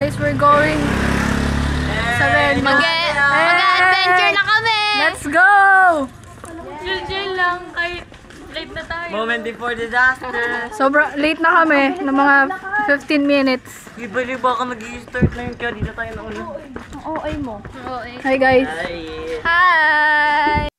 Guys, we're going sa Red. Mag-adventure na kami! Let's go! Chill lang, kahit late na tayo. Moment before disaster. Sobra late na kami ng mga 15 minutes. Ibalik baka mag-i-start na yun kaya dito tayo nauna. Oo, ay mo. Oo, eh. Hi guys. Ay. Hi!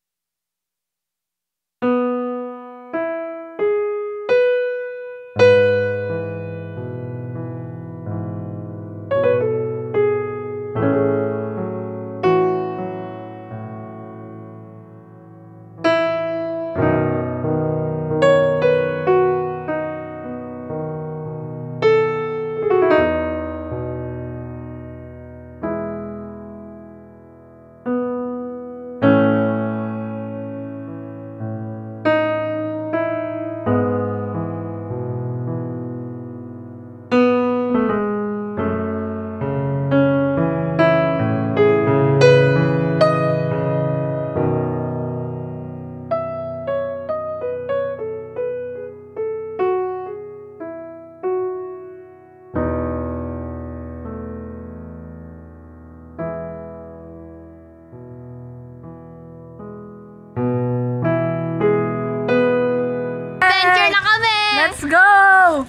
Let's go!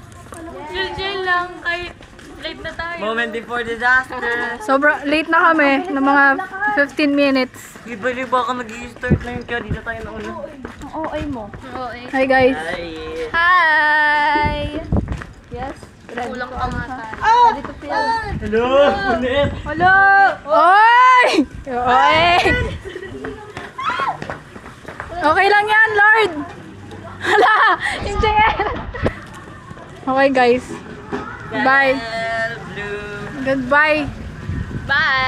Chill lang, kahit late na tayo. Moment before disaster. Sobra late na kami ng mga 15 minutes. Ibalik baka mag-i-start na yun kaya dito tayo nauna. Oo, ay mo. Oo, eh. Hi guys. Ay. Hi! Yes. Ready Kulang to pa nga ano, tayo. Ready to feel. Hello! Punit! Hello! Oy! Oy! Okay lang yan, Lord! Hala! Hindi! Okay guys. Bye. Blue. Goodbye. Bye!